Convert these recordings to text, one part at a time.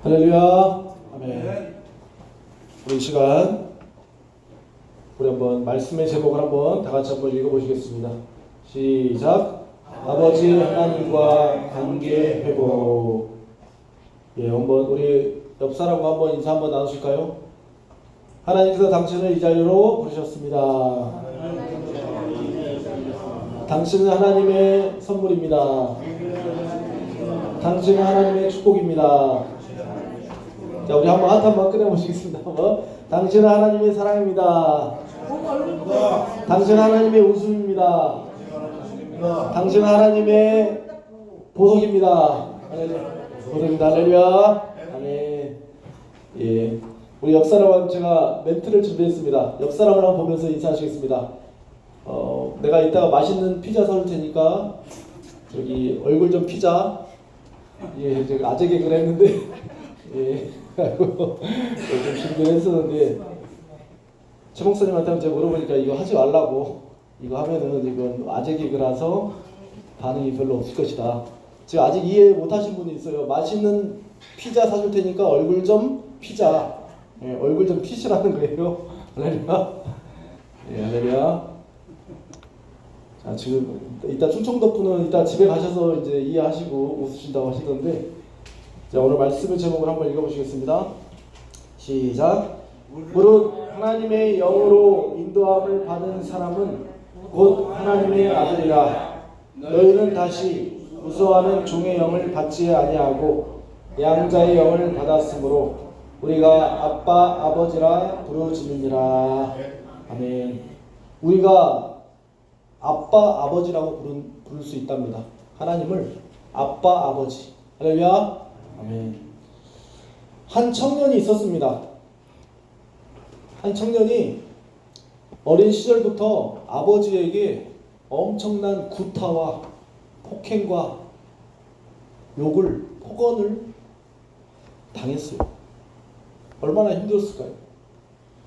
할렐루야. 아멘. 우리 이 시간 우리 한번 말씀의 제목을 한번 다 같이 한번 읽어보시겠습니다. 시작. 아버지 하나님과 관계 회복. 예, 한번 우리 옆 사람과 한번 인사 한번 나누실까요? 하나님께서 당신을 이 자리로 부르셨습니다. 당신은 하나님의 선물입니다. 당신은 하나님의 축복입니다. 자, 우리 한번 하트 한번 꺼내보시겠습니다. 당신은 하나님의 사랑입니다. 당신은 하나님의 웃음입니다. 당신은 하나님의 보석입니다. 보석입니다. 할렐루야. 아멘. 예. 우리 옆 사람한테 제가 멘트를 준비했습니다. 옆 사람을 한번 보면서 인사하시겠습니다. 내가 이따가 맛있는 피자 사올 테니까 저기 얼굴 좀 피자. 예, 제가 아재 개그를 했는데 예, 좀 준비를 했었는데 최 목사님한테 제가 물어보니까 이거 하지 말라고, 이거 하면은 이건 아재 개그라서 반응이 별로 없을 것이다. 제가 아직 이해 못하신 분이 있어요. 맛있는 피자 사줄 테니까 얼굴 좀 피자. 예, 얼굴 좀 피시라는 거예요. 할렐루야. 예, 할렐루야. 자, 지금 이따 충청도 분은 이따 집에 가셔서 이제 이해하시고 웃으신다고 하시던데, 자, 오늘 말씀의 제목을 한번 읽어보시겠습니다. 시작. 무릇 하나님의 영으로 인도함을 받은 사람은 곧 하나님의 아들이라. 너희는 다시 무서워하는 종의 영을 받지 아니하고 양자의 영을 받았으므로 우리가 아빠 아버지라 부르짖느니라. 아멘. 우리가 아빠 아버지라고 부를 수 있답니다. 하나님을 아빠 아버지. 할렐루야. 아멘. 한 청년이 있었습니다. 한 청년이 어린 시절부터 아버지에게 엄청난 구타와 폭행과 폭언을 당했어요. 얼마나 힘들었을까요?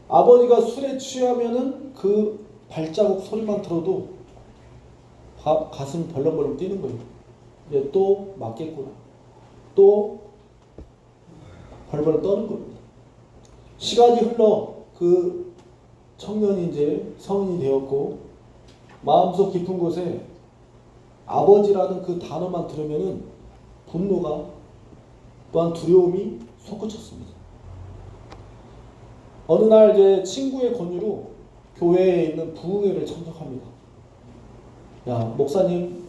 아버지가 술에 취하면은 그 발자국 소리만 들어도 가슴 벌렁벌렁 뛰는 거예요. 이제 또 맞겠구나. 또 벌벌 떠는 겁니다. 시간이 흘러 그 청년이 이제 성인이 되었고, 마음속 깊은 곳에 아버지라는 그 단어만 들으면은 분노가, 또한 두려움이 솟구쳤습니다. 어느 날 이제 친구의 권유로 교회에 있는 부흥회를 참석합니다. 야, 목사님,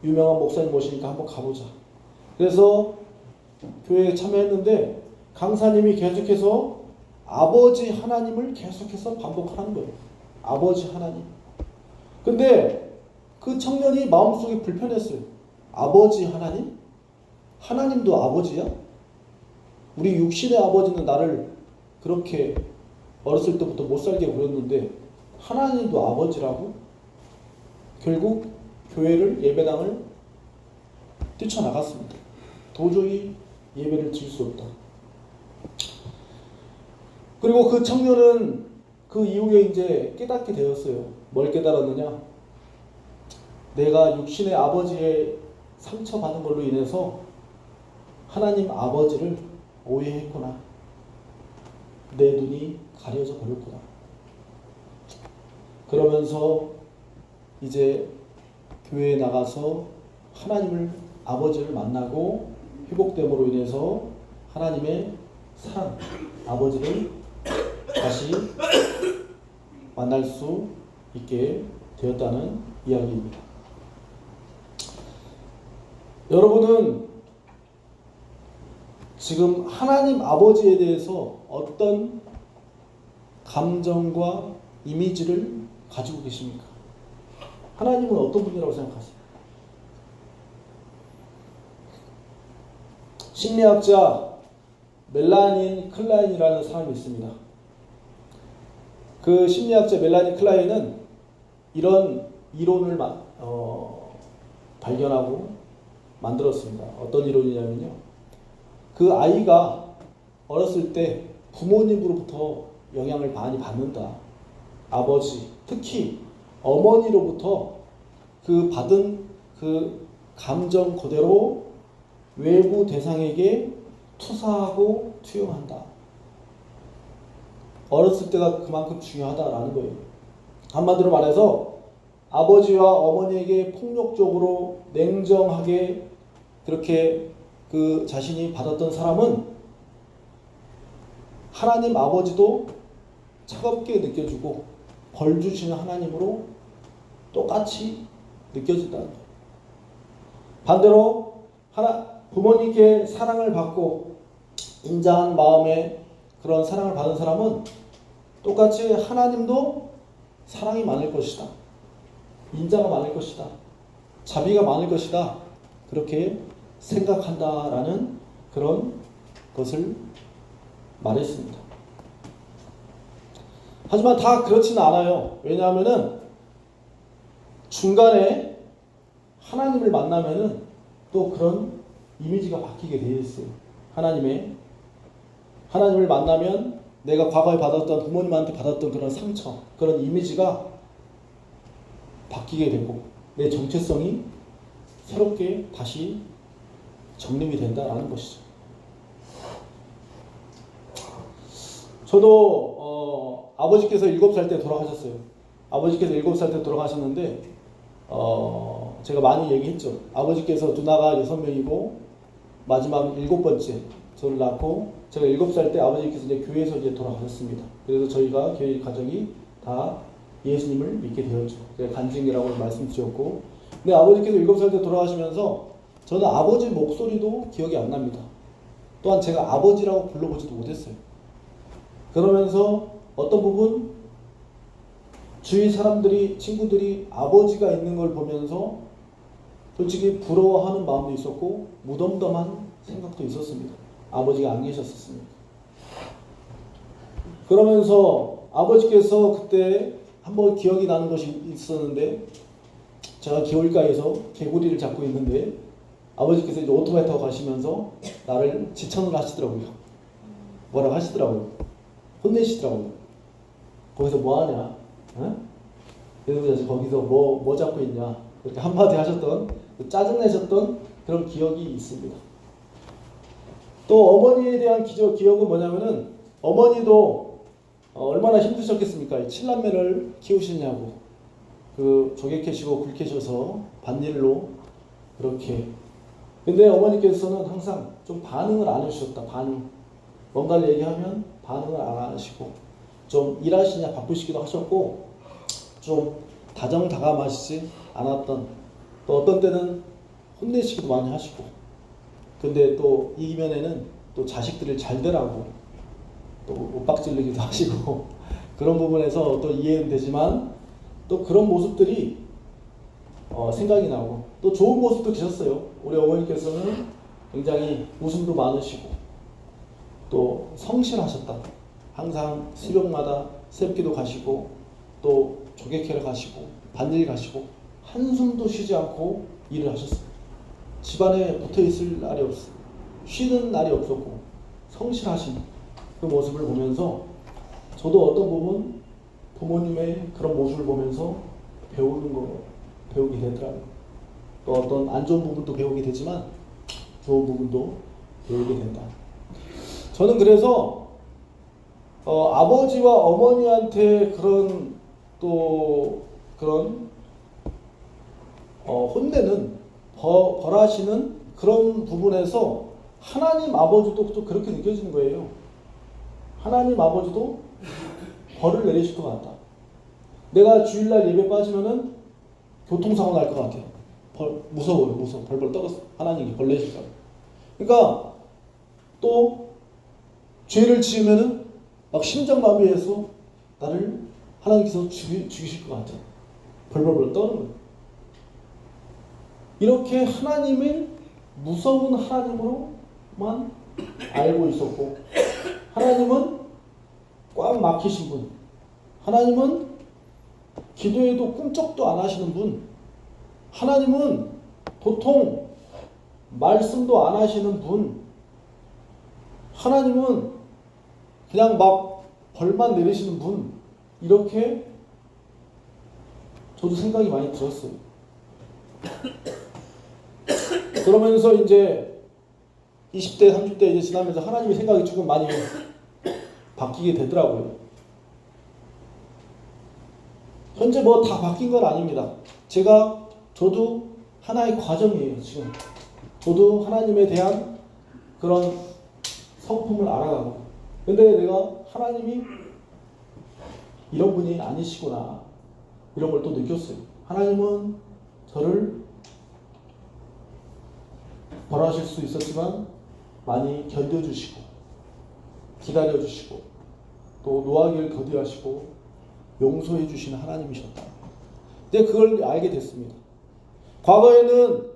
유명한 목사님 모시니까 한번 가보자. 그래서 교회에 참여했는데 강사님이 계속해서 아버지 하나님을 계속해서 반복하는 거예요. 아버지 하나님. 근데 그 청년이 마음속에 불편했어요. 아버지 하나님? 하나님도 아버지야? 우리 육신의 아버지는 나를 그렇게 어렸을 때부터 못 살게 그렸는데 하나님도 아버지라고? 결국 교회를, 예배당을 뛰쳐나갔습니다. 도저히 예배를 드릴 수 없다. 그리고 그 청년은 그 이후에 이제 깨닫게 되었어요. 뭘 깨달았느냐? 내가 육신의 아버지의 상처받은 걸로 인해서 하나님 아버지를 오해했구나. 내 눈이 가려져 버렸구나. 그러면서 이제 교회에 나가서 하나님을, 아버지를 만나고 회복됨으로 인해서 하나님의 사랑, 아버지를 다시 만날 수 있게 되었다는 이야기입니다. 여러분은 지금 하나님 아버지에 대해서 어떤 감정과 이미지를 가지고 계십니까? 하나님은 어떤 분이라고 생각하세요? 심리학자 멜라닌 클라인이라는 사람이 있습니다. 그 심리학자 멜라닌 클라인은 이런 이론을 발견하고 만들었습니다. 어떤 이론이냐면요, 그 아이가 어렸을 때 부모님으로부터 영향을 많이 받는다. 아버지, 특히 어머니로부터 그 받은 그 감정 그대로 외부 대상에게 투사하고 투영한다. 어렸을 때가 그만큼 중요하다라는 거예요. 한마디로 말해서 아버지와 어머니에게 폭력적으로 냉정하게 그렇게 그 자신이 받았던 사람은 하나님 아버지도 차갑게 느껴지고 벌 주시는 하나님으로 똑같이 느껴진다는 거예요. 반대로 부모님께 사랑을 받고 인자한 마음에 그런 사랑을 받은 사람은 똑같이 하나님도 사랑이 많을 것이다. 인자가 많을 것이다. 자비가 많을 것이다. 그렇게 생각한다라는 그런 것을 말했습니다. 하지만 다 그렇지는 않아요. 왜냐하면은 중간에 하나님을 만나면은 또 그런 이미지가 바뀌게 되어 있어요. 하나님을 만나면 내가 과거에 받았던 부모님한테 받았던 그런 상처, 그런 이미지가 바뀌게 되고 내 정체성이 새롭게 다시 정립이 된다라는 것이죠. 저도 아버지께서 7살 때 돌아가셨어요. 아버지께서 7살 때 돌아가셨는데 제가 많이 얘기했죠. 아버지께서 누나가 6명이고 마지막 7번째 저를 낳고 제가 7살 때 아버지께서 이제 교회에서 이제 돌아가셨습니다. 그래서 저희가 교회 가정이 다 예수님을 믿게 되었죠. 제가 간증이라고 말씀드렸고, 근데 아버지께서 7살 때 돌아가시면서 저는 아버지 목소리도 기억이 안 납니다. 또한 제가 아버지라고 불러보지도 못했어요. 그러면서 어떤 부분 주위 사람들이, 친구들이 아버지가 있는 걸 보면서 솔직히 부러워하는 마음도 있었고 무덤덤한 생각도 있었습니다. 아버지가 안 계셨었습니다. 그러면서 아버지께서 그때 한번 기억이 나는 것이 있었는데, 제가 길가에서 개구리를 잡고 있는데 아버지께서 이제 오토바이 타고 가시면서 나를 지천을 하시더라고요. 뭐라고 하시더라고요. 혼내시더라고요. 거기서 뭐 하냐? 어? 그래서 거기서 뭐 잡고 있냐? 이렇게 한마디 하셨던, 짜증내셨던 그런 기억이 있습니다. 또 어머니에 대한 기억은 뭐냐면은, 어머니도 얼마나 힘드셨겠습니까? 7남매를 키우시냐고. 그 조개 캐시고 굴 캐셔서 밭일로 그렇게. 근데 어머니께서는 항상 좀 반응을 안 해주셨다. 뭔가를 얘기하면 반응을 안 하시고, 좀 일하시냐 바쁘시기도 하셨고, 좀 다정다감하시지 않았던, 또 어떤 때는 혼내시기도 많이 하시고, 근데 또 이면에는 또 자식들을 잘 되라고 또 윽박질르기도 하시고 그런 부분에서 또 이해는 되지만, 또 그런 모습들이 생각이 나고, 또 좋은 모습도 계셨어요. 우리 어머니께서는 굉장히 웃음도 많으시고 또 성실하셨다. 항상 새벽마다 새벽기도 가시고 또 조개 캐러 가시고 밭일 가시고 한숨도 쉬지 않고 일을 하셨어요. 집안에 붙어있을 날이 없어요. 쉬는 날이 없었고 성실하신 그 모습을 보면서 저도 어떤 부분 부모님의 그런 모습을 보면서 배우게 되더라고요. 또 어떤 안 좋은 부분도 배우게 되지만 좋은 부분도 배우게 된다. 저는 그래서 아버지와 어머니한테 그런 혼내는 벌하시는 그런 부분에서 하나님 아버지도 또 그렇게 느껴지는 거예요. 하나님 아버지도 벌을 내리실 것 같다. 내가 주일날 예배 빠지면은 교통사고 날 것 같아. 무서워요. 벌벌 떨었어. 하나님이 벌 내실까. 그러니까 또 죄를 지으면은 막 심장마비해서 나를 하나님께서 죽이실 것 같아. 벌벌벌 떠는 거예요. 이렇게 하나님을 무서운 하나님으로만 알고 있었고, 하나님은 꽉 막히신 분, 하나님은 기도에도 꿈쩍도 안 하시는 분, 하나님은 도통 말씀도 안 하시는 분, 하나님은 그냥 막 벌만 내리시는 분, 이렇게 저도 생각이 많이 들었어요. 그러면서 이제 20대, 30대 이제 지나면서 하나님의 생각이 조금 많이 바뀌게 되더라고요. 현재 뭐 다 바뀐 건 아닙니다. 저도 하나의 과정이에요, 지금. 저도 하나님에 대한 그런 성품을 알아가고. 근데 내가 하나님이 이런 분이 아니시구나. 이런 걸 또 느꼈어요. 하나님은 저를 벌하실 수 있었지만 많이 견뎌주시고 기다려주시고 또 노하기를 더디하시고 용서해 주시는 하나님이셨다. 근데 그걸 알게 됐습니다. 과거에는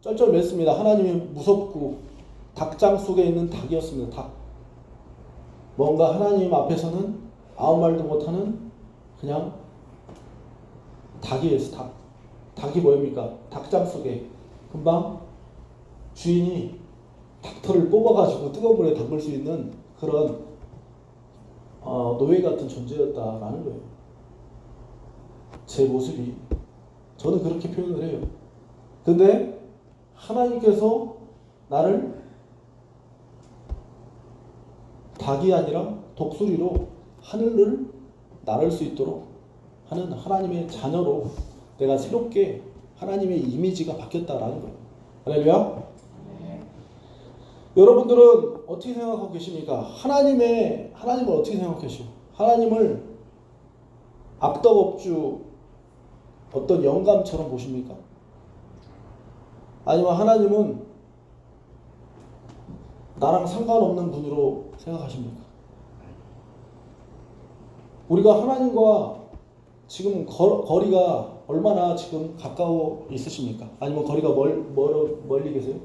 쩔쩔맸습니다. 하나님이 무섭고 닭장 속에 있는 닭이었습니다. 닭. 뭔가 하나님 앞에서는 아무 말도 못하는 그냥 닭이에요. 닭. 닭이 뭐입니까? 닭장 속에 금방 주인이 닭털을 뽑아가지고 뜨거운 물에 담글 수 있는 그런 노예 같은 존재였다라는 거예요. 제 모습이. 저는 그렇게 표현을 해요. 근데 하나님께서 나를 닭이 아니라 독수리로 하늘을 나를 수 있도록 하는 하나님의 자녀로 내가 새롭게 하나님의 이미지가 바뀌었다라는 거예요. 할렐루야. 여러분들은 어떻게 생각하고 계십니까? 하나님을 어떻게 생각하시오? 하나님을 악덕업주 어떤 영감처럼 보십니까? 아니면 하나님은 나랑 상관없는 분으로 생각하십니까? 우리가 하나님과 지금 거리가 얼마나 지금 가까워 있으십니까? 아니면 거리가 멀리 계세요?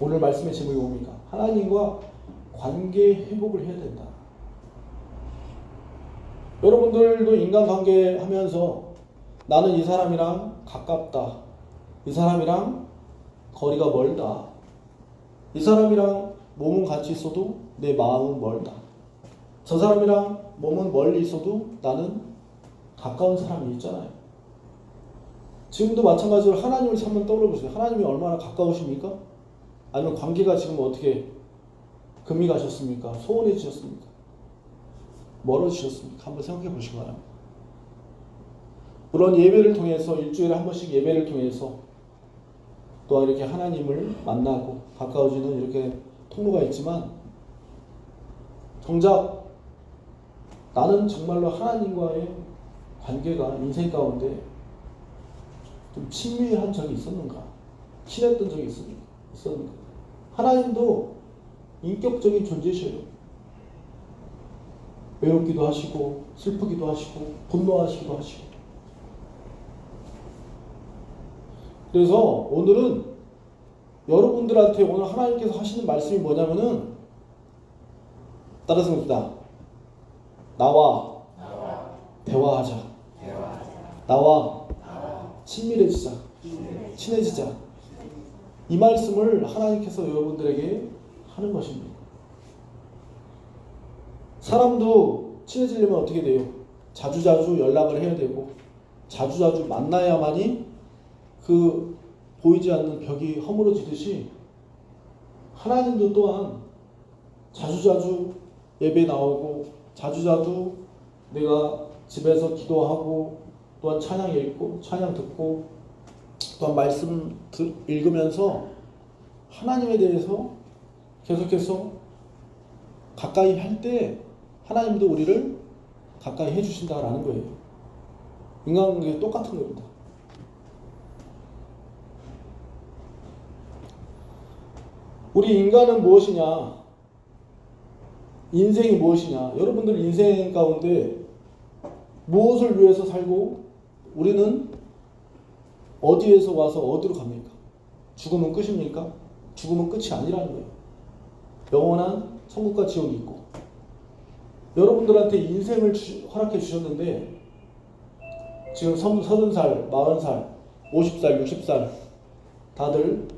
오늘 말씀의 제목이 뭡니까? 하나님과 관계 회복을 해야 된다. 여러분들도 인간관계 하면서 나는 이 사람이랑 가깝다. 이 사람이랑 거리가 멀다. 이 사람이랑 몸은 같이 있어도 내 마음은 멀다. 저 사람이랑 몸은 멀리 있어도 나는 가까운 사람이 있잖아요. 지금도 마찬가지로 하나님을 한번 떠올려보세요. 하나님이 얼마나 가까우십니까? 아니면 관계가 지금 어떻게 금이 가셨습니까? 소원해지셨습니까? 멀어지셨습니까? 한번 생각해 보시기 바랍니다. 물론 예배를 통해서 일주일에 한 번씩 예배를 통해서 또한 이렇게 하나님을 만나고 가까워지는 이렇게 통로가 있지만 정작 나는 정말로 하나님과의 관계가 인생 가운데 좀 친밀한 적이 있었는가? 친했던 적이 있었는가? 하나님도 인격적인 존재셔요. 외롭기도 하시고 슬프기도 하시고 분노하시기도 하시고. 그래서 오늘은 여러분들한테 오늘 하나님께서 하시는 말씀이 뭐냐면은 따라서 봅시다. 나와 대화하자. 나와 친밀해지자. 친해지자. 이 말씀을 하나님께서 여러분들에게 하는 것입니다. 사람도 친해지려면 어떻게 돼요? 자주자주 연락을 해야 되고 자주자주 만나야만이 그 보이지 않는 벽이 허물어지듯이 하나님도 또한 자주자주 예배 나오고 자주자주 내가 집에서 기도하고 또한 찬양 읽고 찬양 듣고 또한 말씀 읽으면서 하나님에 대해서 계속해서 가까이 할 때 하나님도 우리를 가까이 해주신다라는 거예요. 인간관계 똑같은 겁니다. 우리 인간은 무엇이냐? 인생이 무엇이냐? 여러분들 인생 가운데 무엇을 위해서 살고 우리는 어디에서 와서 어디로 갑니까? 죽으면 끝입니까? 죽으면 끝이 아니라는 거예요. 영원한 천국과 지옥이 있고 여러분들한테 인생을 허락해 주셨는데 지금 30살, 40살, 50살, 60살 다들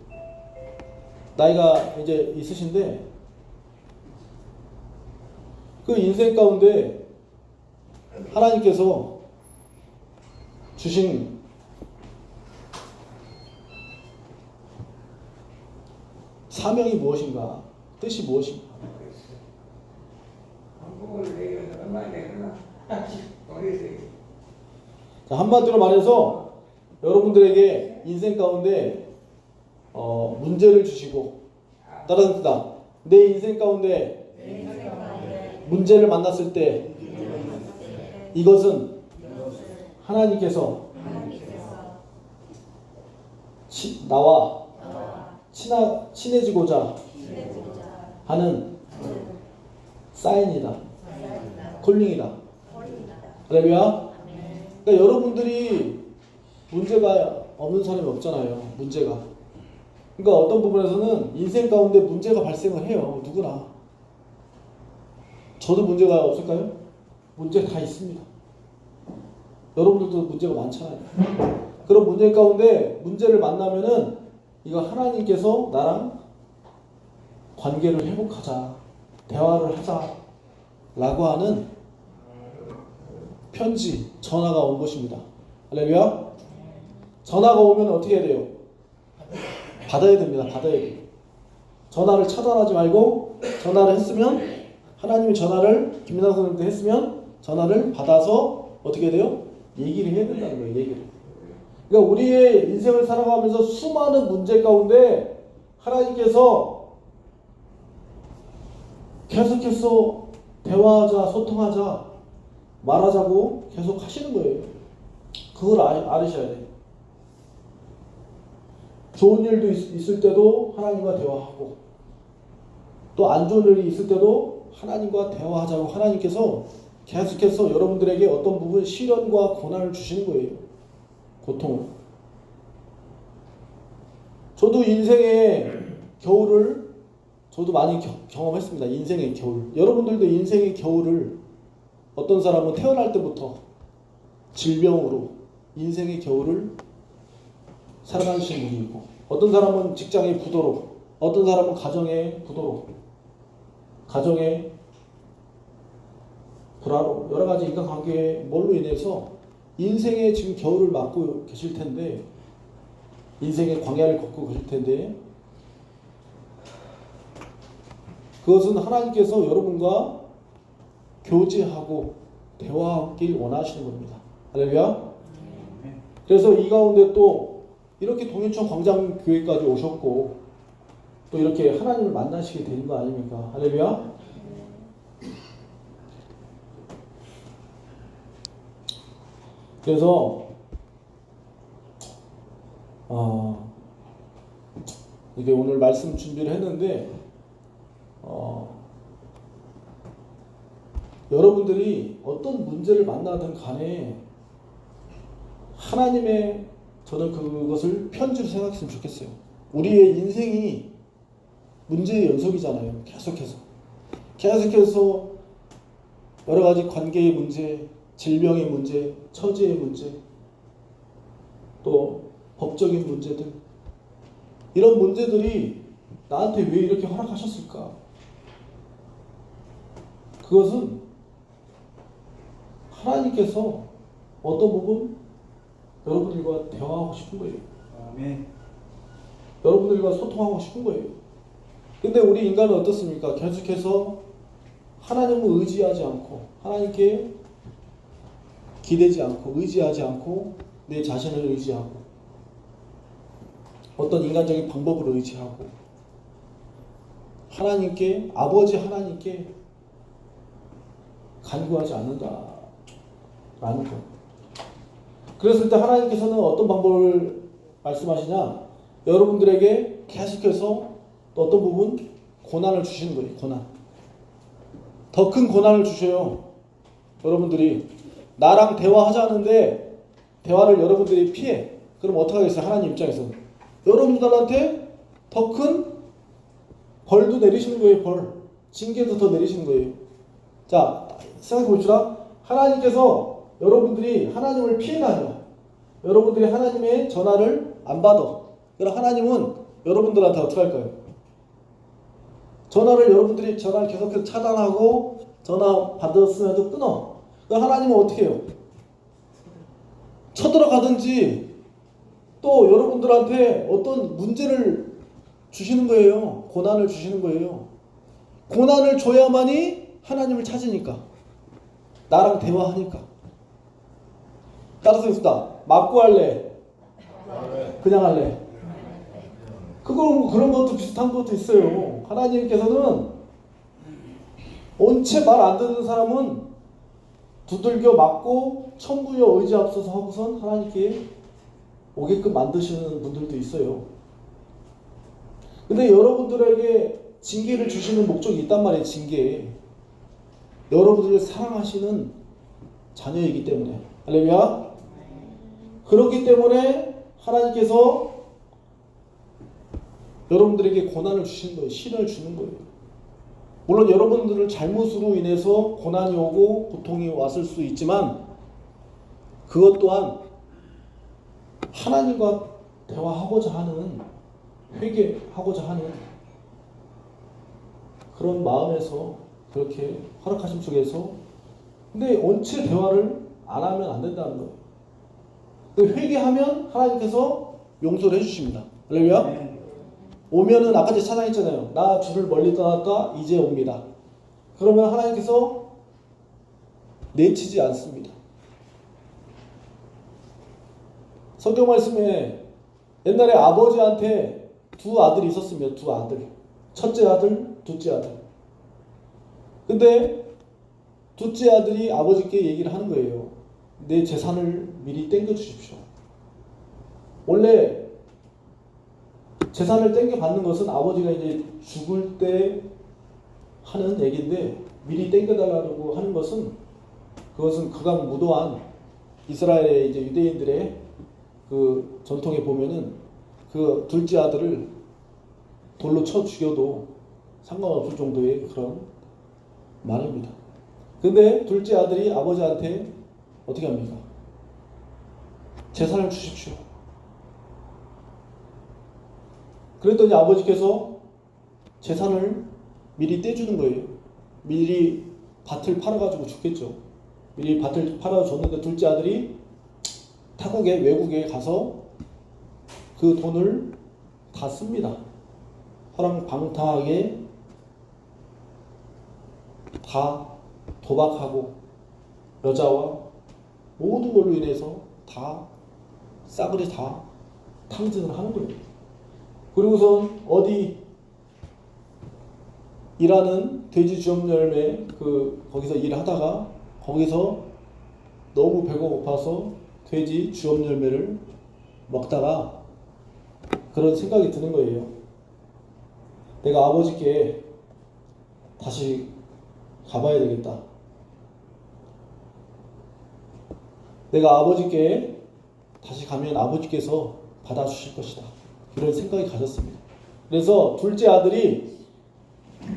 나이가 이제 있으신데 그 인생 가운데 하나님께서 주신 사명이 무엇인가? 뜻이 무엇인가? 한국을 내려서 얼마나 내거나 모르겠어요. 자, 한마디로 말해서 여러분들에게 인생 가운데 문제를 주시고 다른 뜻다. 내 인생 가운데 문제를 만났을 때 이것은 하나님께서 나와 친해지고자 하는 사인이다. 콜링이다. 할렐루야. 그러니까 여러분들이 문제가 없는 사람이 없잖아요. 문제가. 그러니까 어떤 부분에서는 인생 가운데 문제가 발생을 해요. 누구나. 저도 문제가 없을까요? 문제 다 있습니다. 여러분들도 문제가 많잖아요. 그런 문제 가운데 문제를 만나면은 이거 하나님께서 나랑 관계를 회복하자, 대화를 하자 라고 하는 편지, 전화가 온 것입니다. 할렐루야. 전화가 오면 어떻게 해야 돼요? 받아야 됩니다. 받아야 돼요. 전화를 차단하지 말고 전화를 했으면 하나님이 전화를 김민아 선생님한테 했으면 전화를 받아서 어떻게 해야 돼요? 얘기를 해야 된다는 거예요. 얘기를. 그러니까 우리의 인생을 살아가면서 수많은 문제 가운데 하나님께서 계속해서 대화하자, 소통하자, 말하자고 계속 하시는 거예요. 그걸 알으셔야 돼요. 좋은 일도 있을 때도 하나님과 대화하고 또 안 좋은 일이 있을 때도 하나님과 대화하자고 하나님께서 계속해서 여러분들에게 어떤 부분 시련과 고난을 주시는 거예요. 고통을. 저도 인생의 겨울을 저도 많이 경험했습니다. 인생의 겨울. 여러분들도 인생의 겨울을 어떤 사람은 태어날 때부터 질병으로 인생의 겨울을 살아가시는 분이 있고 어떤 사람은 직장의 부도로 어떤 사람은 가정의 부도로 가정의 불화로 여러 가지 인간관계의 뭘로 인해서 인생의 지금 겨울을 맞고 계실 텐데 인생의 광야를 걷고 계실 텐데 그것은 하나님께서 여러분과 교제하고 대화하길 원하시는 겁니다. 할렐루야. 그래서 이 가운데 또 이렇게 동인천 광장교회까지 오셨고 또 이렇게 하나님을 만나시게 되는 거 아닙니까? 할렐루야. 그래서 이게 오늘 말씀 준비를 했는데 여러분들이 어떤 문제를 만나든 간에 하나님의 저는 그것을 편지로 생각했으면 좋겠어요. 우리의 인생이 문제의 연속이잖아요. 계속해서 여러 가지 관계의 문제, 질병의 문제, 처지의 문제, 또 법적인 문제들 이런 문제들이 나한테 왜 이렇게 허락하셨을까? 그것은 하나님께서 어떤 부분 여러분들과 대화하고 싶은 거예요. 아멘. 여러분들과 소통하고 싶은 거예요. 근데 우리 인간은 어떻습니까? 계속해서 하나님을 의지하지 않고 하나님께 기대지 않고 의지하지 않고 내 자신을 의지하고 어떤 인간적인 방법을 의지하고 하나님께 아버지 하나님께 간구하지 않는다라는 것. 그랬을 때 하나님께서는 어떤 방법을 말씀하시냐? 여러분들에게 계속해서 어떤 부분 고난을 주시는 거예요. 고난. 더 큰 고난을 주셔요. 여러분들이 나랑 대화하자는데 대화를 여러분들이 피해. 그럼 어떻게 하겠어요? 하나님 입장에서 여러분들한테 더 큰 벌도 내리시는 거예요. 벌. 징계도 더 내리시는 거예요. 자, 생각해 봅시다. 하나님께서 여러분들이 하나님을 피해 다녀. 여러분들이 하나님의 전화를 안 받아. 그럼 하나님은 여러분들한테 어떻게 할까요? 여러분들이 전화를 계속해서 차단하고 전화 받았으면도 끊어. 그럼 하나님은 어떻게 해요? 쳐들어가든지 또 여러분들한테 어떤 문제를 주시는 거예요. 고난을 주시는 거예요. 고난을 줘야만이 하나님을 찾으니까. 나랑 대화하니까. 따라서 있습니다. 맞고 할래? 그냥 할래? 그런 것도 비슷한 것도 있어요. 하나님께서는 온체 말 안 듣는 사람은 두들겨 맞고 천부여 의지합소서 하고선 하나님께 오게끔 만드시는 분들도 있어요. 근데 여러분들에게 징계를 주시는 목적이 있단 말이에요. 징계. 여러분들을 사랑하시는 자녀이기 때문에. 할렐루야. 그렇기 때문에 하나님께서 여러분들에게 고난을 주시는 거예요. 시련을 주는 거예요. 물론 여러분들은 잘못으로 인해서 고난이 오고 고통이 왔을 수 있지만 그것 또한 하나님과 대화하고자 하는, 회개하고자 하는 그런 마음에서 그렇게 허락하심 속에서, 근데 원체 대화를 안 하면 안 된다는 거예요. 회개하면 하나님께서 용서를 해주십니다. 할렐루야. 오면은 아까 제가 찬양했잖아요. 나 주를 멀리 떠났다 이제 옵니다. 그러면 하나님께서 내치지 않습니다. 성경 말씀에 옛날에 아버지한테 두 아들이 있었습니다. 두 아들. 첫째 아들, 둘째 아들. 근데 둘째 아들이 아버지께 얘기를 하는 거예요. 내 재산을 미리 땡겨 주십시오. 원래 재산을 땡겨 받는 것은 아버지가 이제 죽을 때 하는 얘기인데, 미리 땡겨 달라고 하는 것은 그것은 그간 무도한 이스라엘의 이제 유대인들의 그 전통에 보면은 그 둘째 아들을 돌로 쳐 죽여도 상관없을 정도의 그런 말입니다. 근데 둘째 아들이 아버지한테 어떻게 합니까? 재산을 주십시오. 그랬더니 아버지께서 재산을 미리 떼주는 거예요. 미리 밭을 팔아가지고 죽겠죠. 미리 밭을 팔아줬는데 둘째 아들이 타국에, 외국에 가서 그 돈을 다 씁니다. 허랑방탕하게 다 도박하고 여자와 모든 걸로 인해서 다 싸그리 다 탕진을 하는 거예요. 그리고선 어디 일하는 돼지 주업 열매 거기서 일하다가 거기서 너무 배가 고파서 돼지 주업 열매를 먹다가 그런 생각이 드는 거예요. 내가 아버지께 다시 가봐야 되겠다. 내가 아버지께 다시 가면 아버지께서 받아주실 것이다. 이런 생각이 가졌습니다. 그래서 둘째 아들이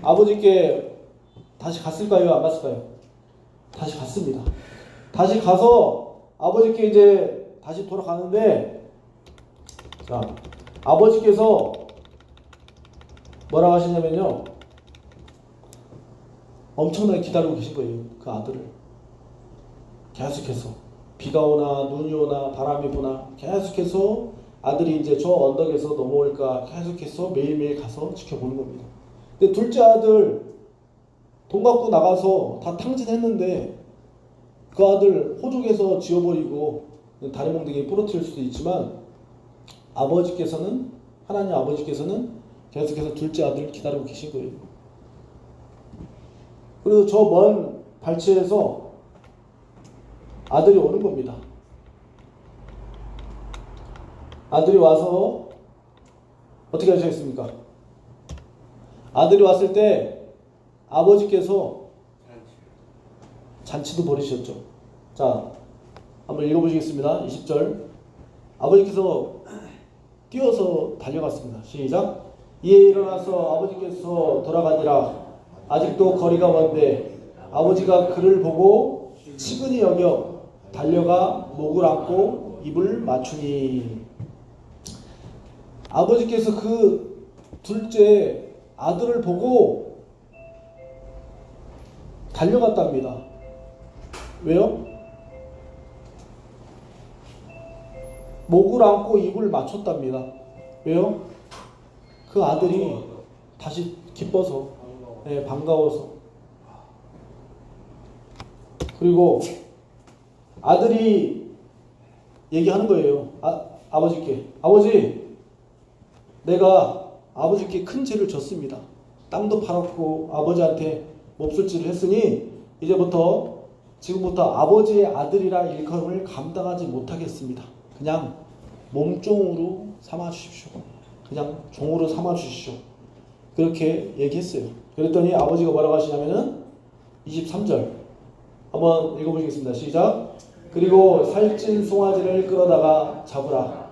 아버지께 다시 갔을까요? 안 갔을까요? 다시 갔습니다. 다시 가서 아버지께 이제 다시 돌아가는데, 자, 아버지께서 뭐라고 하시냐면요, 엄청나게 기다리고 계신 거예요. 그 아들을 계속해서 비가 오나 눈이 오나 바람이 부나 계속해서 아들이 이제 저 언덕에서 넘어올까 계속해서 매일매일 가서 지켜보는 겁니다. 근데 둘째 아들 돈 갖고 나가서 다 탕진했는데 그 아들 호족에서 지워버리고 다리 몽둥이 부러뜨릴 수도 있지만 하나님 아버지께서는 계속해서 둘째 아들을 기다리고 계신 거예요. 그래서 저 먼 발치에서 아들이 오는 겁니다. 아들이 와서 어떻게 하시겠습니까? 아들이 왔을 때 아버지께서 잔치도 벌이셨죠. 자, 한번 읽어보시겠습니다. 20절. 아버지께서 뛰어서 달려갔습니다. 시작. 이에 일어나서 아버지께서 돌아가니라. 아직도 거리가 먼데 아버지가 그를 보고 측은히 여겨 달려가 목을 안고 입을 맞추니. 아버지께서 그 둘째 아들을 보고 달려갔답니다. 왜요? 목을 안고 입을 맞췄답니다. 왜요? 그 아들이 다시 기뻐서, 반가워서. 그리고 아들이 얘기하는 거예요. 아버지께. 아버지, 내가 아버지께 큰 죄를 졌습니다. 땅도 팔았고 아버지한테 몹쓸짓을 했으니 지금부터 아버지의 아들이라 일컬음을 감당하지 못하겠습니다. 그냥 몸종으로 삼아주십시오. 그냥 종으로 삼아주십시오. 그렇게 얘기했어요. 그랬더니 아버지가 뭐라고 하시냐면은 23절 한번 읽어보시겠습니다. 시작. 그리고 살찐 송아지를 끌어다가 잡으라.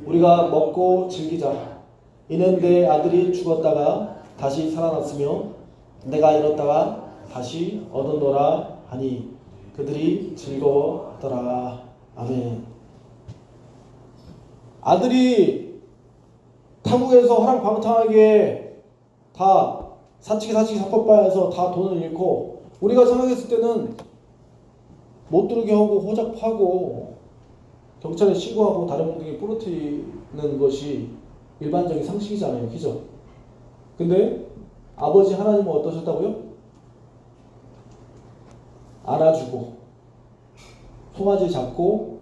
우리가 먹고 즐기자. 이는 내 아들이 죽었다가 다시 살아났으며 내가 잃었다가 다시 얻었노라 하니 그들이 즐거워하더라. 아멘. 아들이 타국에서 호랑방탕하게 다 사치기 사법바에서 다 돈을 잃고, 우리가 생각했을 때는 못 들게 하고 호작하고 경찰에 신고하고 다른 몽둥이 부러뜨리는 것이 일반적인 상식이잖아요. 그죠? 근데 아버지 하나님은 어떠셨다고요? 안아주고 송아지 잡고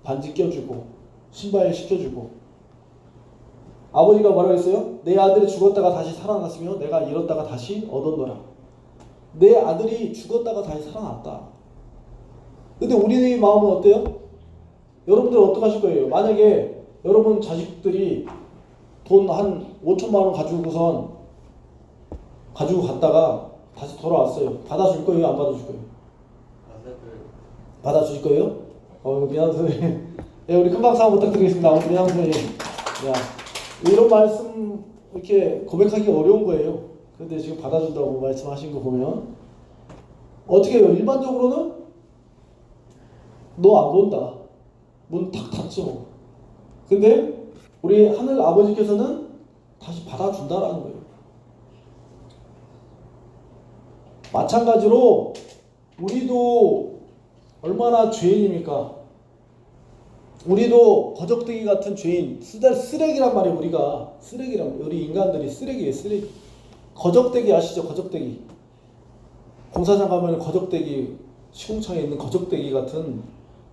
반지 껴주고 신발 시켜주고. 아버지가 뭐라고 했어요? 내 아들이 죽었다가 다시 살아났으며 내가 잃었다가 다시 얻었노라. 내 아들이 죽었다가 다시 살아났다. 근데 우리의 마음은 어때요? 여러분들 어떡하실 거예요? 만약에 여러분 자식들이 돈 한 5천만 원 가지고 갔다가 다시 돌아왔어요. 받아줄 거예요? 안 받아줄 거예요? 받아주실 거예요? 미안 선생님. 예, 우리 큰 박수 한번 부탁드리겠습니다. 미안 선생님. 야, 이런 말씀 이렇게 고백하기 어려운 거예요. 그런데 지금 받아준다고 말씀하신 거 보면 어떻게 해요? 일반적으로는 너 안 본다. 문 탁 닫죠. 근데 우리 하늘 아버지께서는 다시 받아준다라는 거예요. 마찬가지로 우리도 얼마나 죄인입니까? 우리도 거적대기 같은 죄인, 쓰레기란 말이에요. 우리가 쓰레기란, 우리 인간들이 쓰레기예요. 쓰레기. 거적대기 아시죠? 거적대기. 공사장 가면 거적대기, 시공창에 있는 거적대기 같은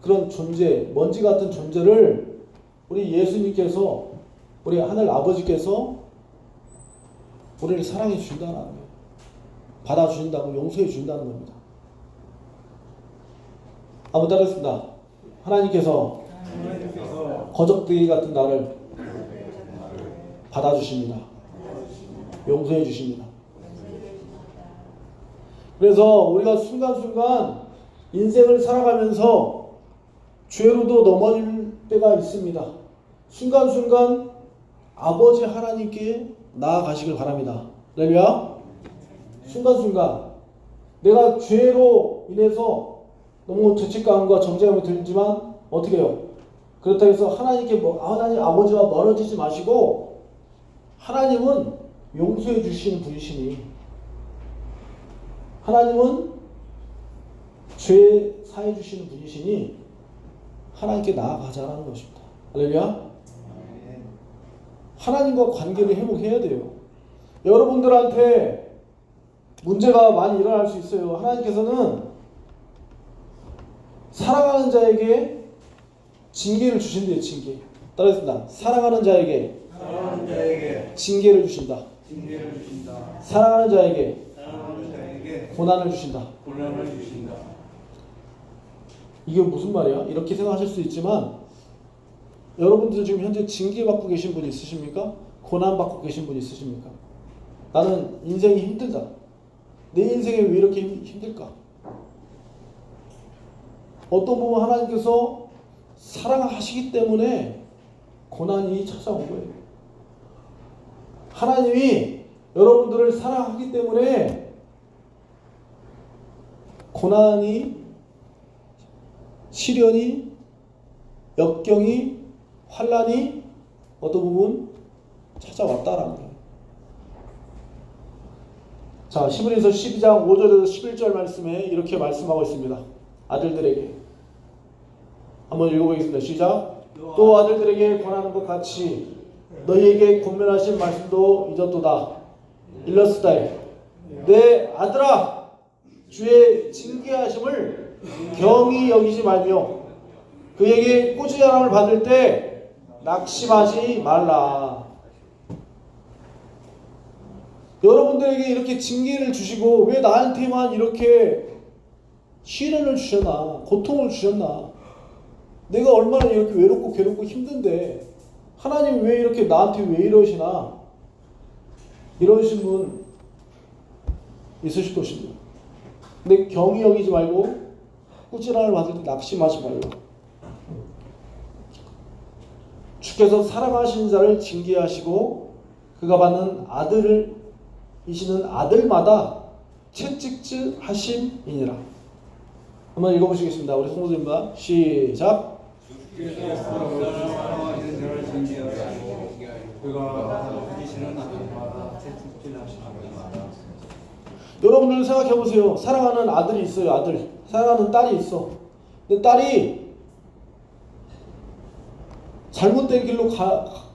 그런 존재, 먼지 같은 존재를 우리 예수님께서, 우리 하늘 아버지께서 우리를 사랑해 주신다는 거예요. 받아주신다고, 용서해 주신다는 겁니다. 한번 따르겠습니다. 하나님께서 거적대기 같은 나를 받아주십니다. 용서해 주십니다. 그래서 우리가 순간순간 인생을 살아가면서 죄로도 넘어질 때가 있습니다. 순간순간 아버지 하나님께 나아가시길 바랍니다. 할렐루야. 순간순간 내가 죄로 인해서 너무 죄책감과 정죄감이 들지만 어떻게 해요? 그렇다고 해서 하나님 아버지와 멀어지지 마시고, 하나님은 용서해 주시는 분이시니, 하나님은 죄 사해 주시는 분이시니 하나님께 나아가자라는 것입니다. 할렐루야. 하나님과 관계를 회복해야 돼요. 여러분들한테 문제가 많이 일어날 수 있어요. 하나님께서는 사랑하는 자에게 징계를 주신대요. 징계. 따라했습니다. 사랑하는 자에게 징계를 주신다. 사랑하는 자에게 고난을 주신다. 이게 무슨 말이야? 이렇게 생각하실 수 있지만, 여러분들 지금 현재 징계받고 계신 분 있으십니까? 고난받고 계신 분 있으십니까? 나는 인생이 힘들다. 내 인생이 왜 이렇게 힘들까? 어떤 부분 하나님께서 사랑하시기 때문에 고난이 찾아온 거예요. 하나님이 여러분들을 사랑하기 때문에 고난이, 시련이, 역경이, 환난이 어떤 부분 찾아왔다라는 거예요. 자, 히브리서 12장 5절에서 11절 말씀에 이렇게 말씀하고 있습니다. 아들들에게 한번 읽어보겠습니다. 시작. 또 아들들에게 권하는 것 같이 너희에게 권면하신 말씀도 잊었도다. 일러스다이. 내 아들아, 주의 징계하심을 경히 여기지 말며 그에게 꾸지람을 받을 때 낙심하지 말라. 여러분들에게 이렇게 징계를 주시고 왜 나한테만 이렇게 시련을 주셨나, 고통을 주셨나, 내가 얼마나 이렇게 외롭고 괴롭고 힘든데 하나님 왜 이렇게 나한테 왜 이러시나, 이러신 분 있으실 것입니다. 근데 경히 여기지 말고 꾸지람을 받을 때 낙심하지 말라. 주께서 사랑하시는 자를 징계하시고 그가 받는 아들을 이시는 아들마다 채찍질 하심이니라. 한번 읽어보시겠습니다. 우리 성도님과 시작. 여러분들 생각해보세요. 사랑하는 아들이 있어요. 아들. 사랑하는 딸이 있어. 근데 딸이 잘못된 길로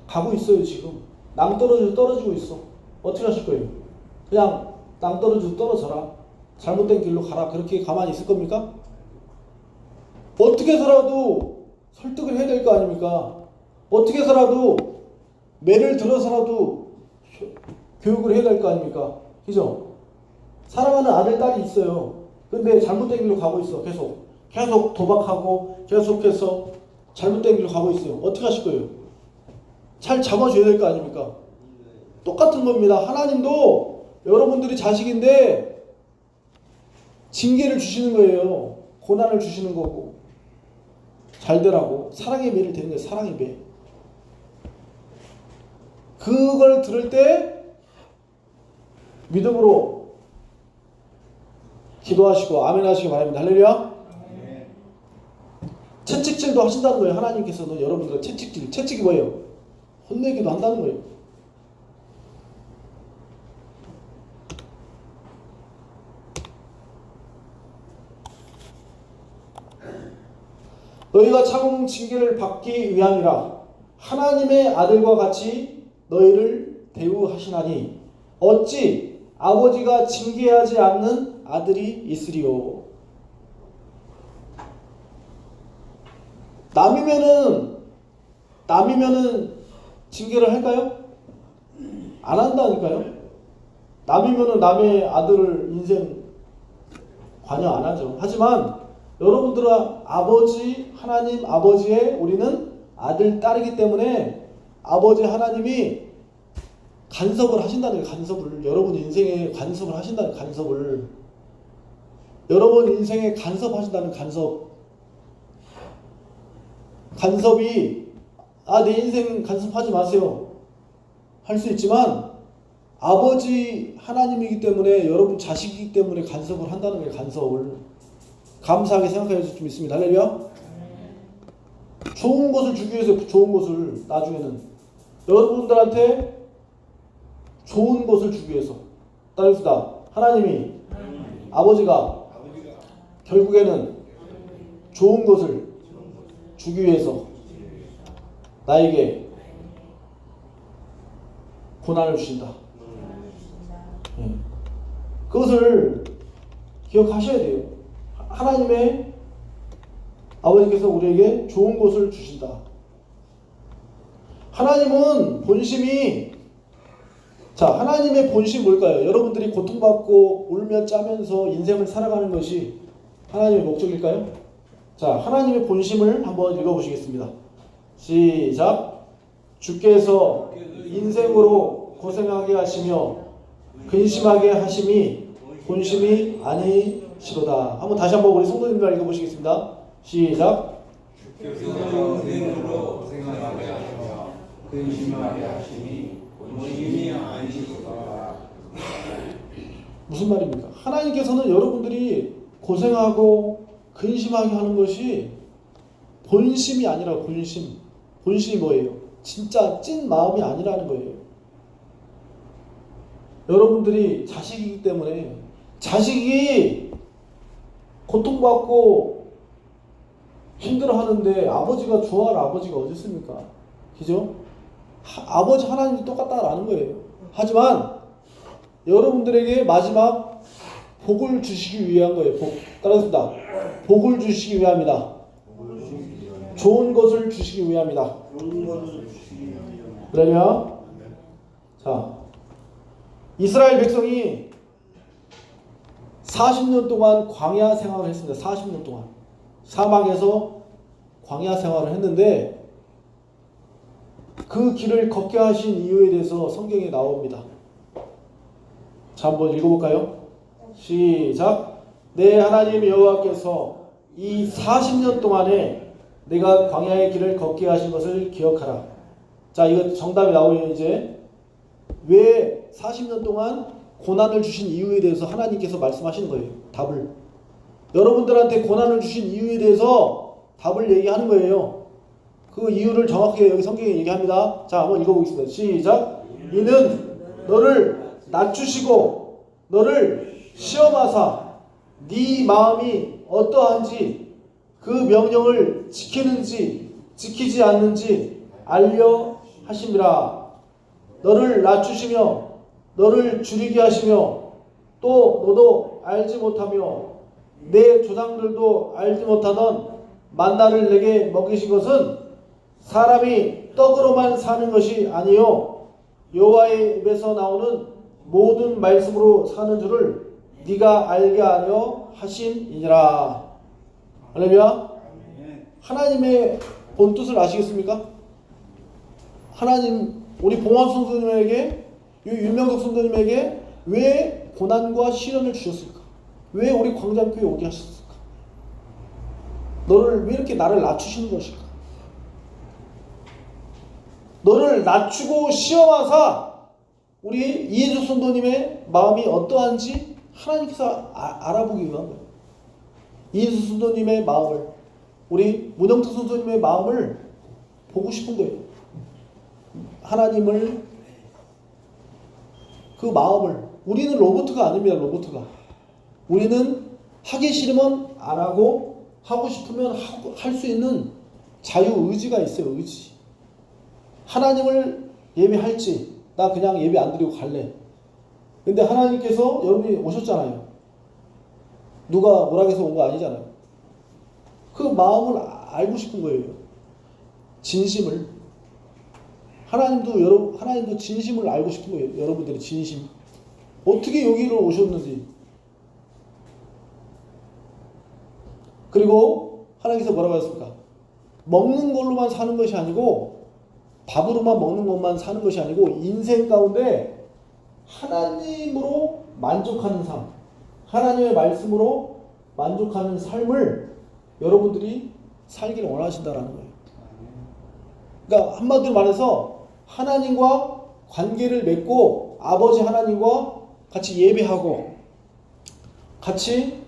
가고 있어요. 지금 떨어지고 있어. 어떻게 하실 거예요? 그냥 떨어져라. 잘못된 길로 가라. 그렇게 가만히 있을 겁니까? 어떻게 해서라도 설득을 해야 될 거 아닙니까? 어떻게 해서라도 매를 들어서라도 교육을 해야 될 거 아닙니까? 그죠? 사랑하는 아들, 딸이 있어요. 근데 잘못된 길로 가고 있어. 계속 도박하고 계속해서 잘못된 길로 가고 있어요. 어떻게 하실 거예요? 잘 잡아줘야 될 거 아닙니까? 똑같은 겁니다. 하나님도 여러분들이 자식인데 징계를 주시는 거예요. 고난을 주시는 거고. 잘 되라고. 사랑의 매를 드는 거예요. 사랑의 매. 그걸 들을 때 믿음으로 기도하시고 아멘 하시기 바랍니다. 할렐루야. 채찍질도 하신다는 거예요. 하나님께서는 여러분들 채찍이 뭐예요? 혼내기도 한다는 거예요. 너희가 참음 징계를 받기 위함이라 하나님의 아들과 같이 너희를 대우하시나니 어찌 아버지가 징계하지 않는 아들이 있으리요. 남이면은 징계를 할까요? 안 한다니까요. 남이면은 남의 아들을 인생 관여 안 하죠. 하지만 여러분들은 하나님 아버지의 우리는 아들, 딸이기 때문에 아버지 하나님이 간섭을 하신다는 거예요. 간섭을. 여러분 인생에 간섭을 하신다는 간섭을. 여러분 인생에 간섭하신다는 간섭이 내 인생 간섭하지 마세요. 할 수 있지만 아버지 하나님이기 때문에 여러분 자식이기 때문에 간섭을 한다는 거예요. 간섭을. 감사하게 생각해 주실 수 있습니다. 할렐루야. 좋은 것을 주기 위해서 좋은 것을 나중에는 여러분들한테 좋은 것을 주기 위해서 따릅시다. 하나님이 아버지가 결국에는 좋은 것을 주기 위해서 나에게 고난을 주신다. 그것을 기억하셔야 돼요. 하나님의 아버지께서 우리에게 좋은 것을 주신다. 하나님은 하나님의 본심이 뭘까요? 여러분들이 고통받고 울며 짜면서 인생을 살아가는 것이 하나님의 목적일까요? 자, 하나님의 본심을 한번 읽어보시겠습니다. 시작. 주께서 인생으로 고생하게 하시며 근심하게 하심이 본심이 아니시로다. 다시 한번 우리 성도님들 읽어보시겠습니다. 시작. 주께서 인생으로 고생하게 하시며 근심하게 하심이 본심이 아니시로다. 무슨 말입니까? 하나님께서는 여러분들이 고생하고 근심하게 하는 것이 본심이 아니라 본심. 본심이 뭐예요? 진짜 찐 마음이 아니라는 거예요. 여러분들이 자식이기 때문에 자식이 고통받고 힘들어하는데 아버지가 좋아할 아버지가 어디 있습니까? 그죠? 아버지 하나님도 똑같다라는 거예요. 하지만 여러분들에게 마지막 복을 주시기 위한 거예요. 복. 따라했습니다. 복을 주시기 위함이다. 좋은 것을 주시기 위함이다. 그러면 자, 이스라엘 백성이 40년 동안 광야 생활을 했습니다. 40년 동안 사막에서 광야 생활을 했는데 그 길을 걷게 하신 이유에 대해서 성경에 나옵니다. 자, 한번 읽어볼까요? 시작. 내 하나님 여호와께서 이 40년 동안에 내가 광야의 길을 걷게 하신 것을 기억하라. 자, 이거 정답이 나오면 이제 왜 40년 동안 고난을 주신 이유에 대해서 하나님께서 말씀하시는 거예요. 답을. 여러분들한테 고난을 주신 이유에 대해서 답을 얘기하는 거예요. 그 이유를 정확하게 여기 성경에 얘기합니다. 자, 한번 읽어보겠습니다. 시작. 이는 너를 낮추시고 너를 시험하사 네 마음이 어떠한지 그 명령을 지키는지 지키지 않는지 알려 하심이라. 너를 낮추시며 너를 줄이게 하시며 또 너도 알지 못하며 내 조상들도 알지 못하던 만나를 내게 먹이신 것은 사람이 떡으로만 사는 것이 아니요 여호와의 입에서 나오는 모든 말씀으로 사는 줄을 네가 알게 하려 하심이니라. 할렐루야. 하나님의 본뜻을 아시겠습니까? 하나님, 우리 봉환 성도님에게, 윤명석 성도님에게 왜 고난과 시련을 주셨을까? 왜 우리 광장교회 오게 하셨을까? 너를 왜 이렇게 나를 낮추시는 것일까? 너를 낮추고 시험하사 우리 이해주 성도님의 마음이 어떠한지 하나님께서 알아보기 위한 거예요. 이해주 성도님의 마음을, 우리 문영특 성도님의 마음을 보고 싶은 거예요. 하나님을, 그 마음을. 우리는 로봇가 아닙니다. 로봇가. 우리는 하기 싫으면 안 하고 하고 싶으면 할 수 있는 자유의지가 있어요. 의지. 하나님을 예배할지 나 그냥 예배 안 드리고 갈래. 근데 하나님께서 여러분이 오셨잖아요. 누가 오락해서 온 거 아니잖아요. 그 마음을 알고 싶은 거예요. 진심을. 하나님도 진심을 알고 싶은 거예요. 여러분들의 진심. 어떻게 여기로 오셨는지. 그리고 하나님께서 뭐라고 하셨습니까? 먹는 걸로만 사는 것이 아니고, 밥으로만 먹는 것만 사는 것이 아니고, 인생 가운데 하나님으로 만족하는 삶, 하나님의 말씀으로 만족하는 삶을 여러분들이 살기를 원하신다라는 거예요. 그러니까 한마디로 말해서 하나님과 관계를 맺고 아버지 하나님과 같이 예배하고 같이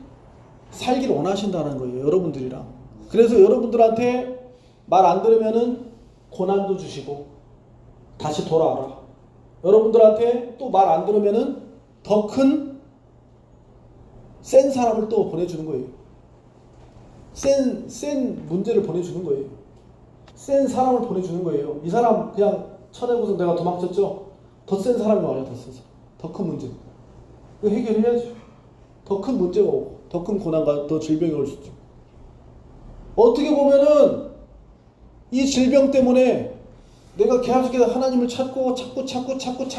살기를 원하신다는 거예요. 여러분들이랑. 그래서 여러분들한테 말 안 들으면은 고난도 주시고 다시 돌아와라. 여러분들한테 또 말 안 들으면은 더 큰 센 사람을 또 보내주는 거예요. 센 문제를 보내주는 거예요. 센 사람을 보내주는 거예요. 이 사람 그냥 쳐내고서 내가 도망쳤죠? 더 센 사람이 와요. 더 센 사람. 더 큰 문제. 이거 해결해야죠. 더 큰 문제가 오고 더 큰 고난과 더 질병이 올 수 있죠. 어떻게 보면은 이 질병 때문에 내가 계속해서 하나님을 찾고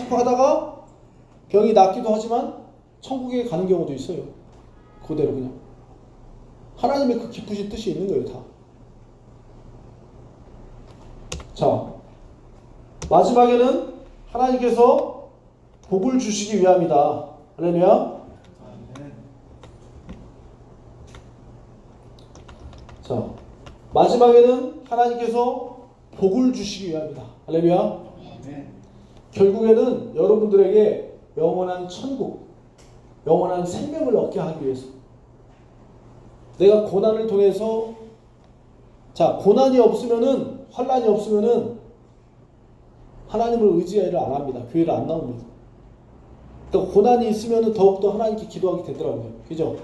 하다가 병이 낫기도 하지만 천국에 가는 경우도 있어요. 그대로 그냥. 하나님의 그 깊으신 뜻이 있는 거예요. 다. 자, 마지막에는 하나님께서 복을 주시기 위함이다. 할렐루야. 자, 마지막에는 하나님께서 복을 주시기 위함이다. 할렐루야. 결국에는 여러분들에게 영원한 천국, 영원한 생명을 얻게 하기 위해서. 내가 고난을 통해서, 자, 고난이 없으면은, 환난이 없으면은 하나님을 의지를 안 합니다. 교회를 안 나옵니다. 또 고난이 있으면은 더욱더 하나님께 기도하게 되더라고요. 그죠?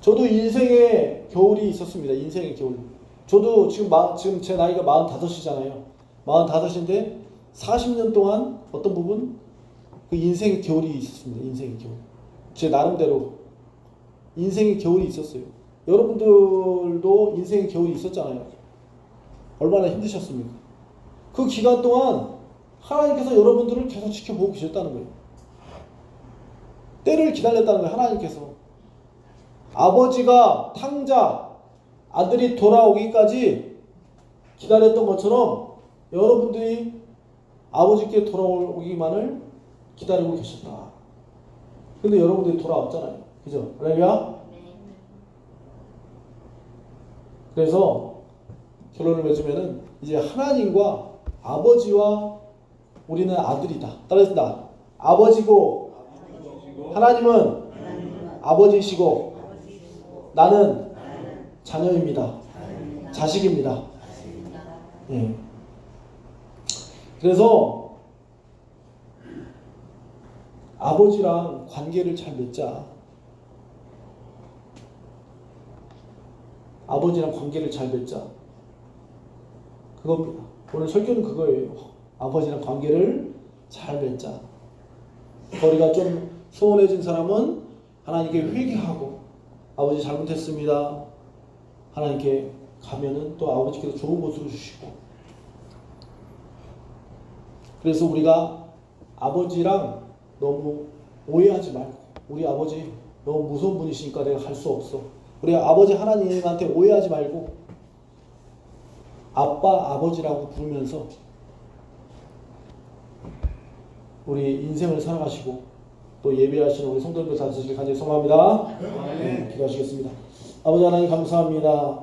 저도 인생의 겨울이 있었습니다. 인생의 겨울. 저도 지금 제 나이가 45이잖아요. 45인데 40년 동안 어떤 부분 그 인생의 겨울이 있었습니다. 인생의 겨울. 제 나름대로 인생의 겨울이 있었어요. 여러분들도 인생의 겨울이 있었잖아요. 얼마나 힘드셨습니까? 그 기간 동안 하나님께서 여러분들을 계속 지켜보고 계셨다는 거예요. 때를 기다렸다는 거예요. 하나님께서. 아버지가 탕자 아들이 돌아오기까지 기다렸던 것처럼 여러분들이 아버지께 돌아오기만을 기다리고 계셨다. 근데 여러분들이 돌아왔잖아요. 그죠? 할렐루야? 그래서 결론을 맺으면은 이제 하나님과 아버지와 우리는 아들이다. 따라했습니다. 아버지고 하나님은 아버지이시고 나는 자녀입니다. 자식입니다. 예. 그래서 아버지랑 관계를 잘 맺자. 아버지랑 관계를 잘 맺자. 그겁니다. 오늘 설교는 그거예요. 아버지랑 관계를 잘 맺자. 거리가 좀 소원해진 사람은 하나님께 회개하고 아버지 잘못했습니다. 하나님께 가면은 또 아버지께서 좋은 곳으로 주시고. 그래서 우리가 아버지랑 너무 오해하지 말고, 우리 아버지 너무 무서운 분이시니까 내가 갈 수 없어. 우리 아버지 하나님한테 오해하지 말고 아빠 아버지라고 부르면서 우리 인생을 살아가시고 또 예배하시는 우리 성도님들 다 되시길 간절히 소망합니다. 네, 기도하시겠습니다. 아버지 하나님 감사합니다.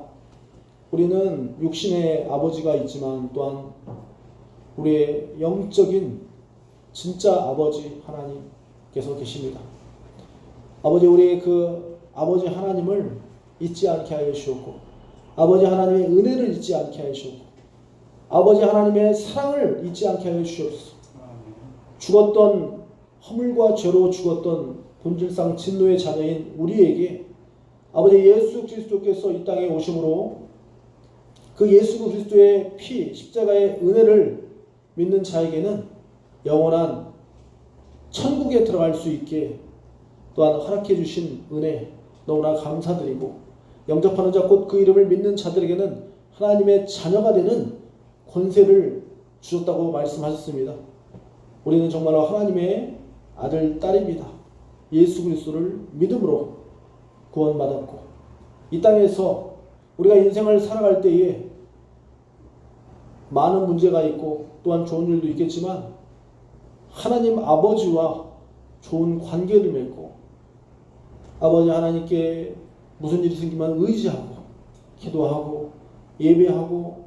우리는 육신의 아버지가 있지만 또한 우리의 영적인 진짜 아버지 하나님께서 계십니다. 아버지, 우리의 그 아버지 하나님을 잊지 않게 하여 주옵고, 아버지 하나님의 은혜를 잊지 않게 하여 주옵고, 아버지 하나님의 사랑을 잊지 않게 하여 주옵소서. 죽었던 허물과 죄로 죽었던 본질상 진노의 자녀인 우리에게 아버지 예수 그리스도께서 이 땅에 오심으로 그 예수 그리스도의 피, 십자가의 은혜를 믿는 자에게는 영원한 천국에 들어갈 수 있게 또한 허락해 주신 은혜 너무나 감사드리고, 영접하는 자 곧 그 이름을 믿는 자들에게는 하나님의 자녀가 되는 권세를 주셨다고 말씀하셨습니다. 우리는 정말로 하나님의 아들, 딸입니다. 예수 그리스도를 믿음으로 구원받았고, 이 땅에서 우리가 인생을 살아갈 때에 많은 문제가 있고 또한 좋은 일도 있겠지만 하나님 아버지와 좋은 관계를 맺고 아버지 하나님께 무슨 일이 생기면 의지하고 기도하고 예배하고,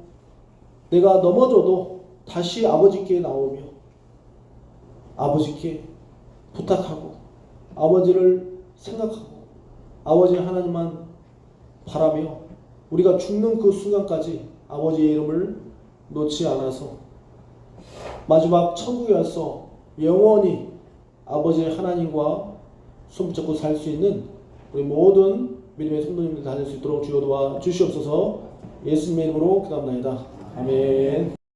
내가 넘어져도 다시 아버지께 나오며 아버지께 부탁하고 아버지를 생각하고 아버지 하나님만 바라며 우리가 죽는 그 순간까지 아버지의 이름을 놓지 않아서 마지막 천국에 와서 영원히 아버지 하나님과 손붙잡고 살 수 있는 우리 모든 믿음의 성도님들 다 될 수 있도록 주여 도와 주시옵소서. 예수님의 이름으로 기도합니다. 아멘.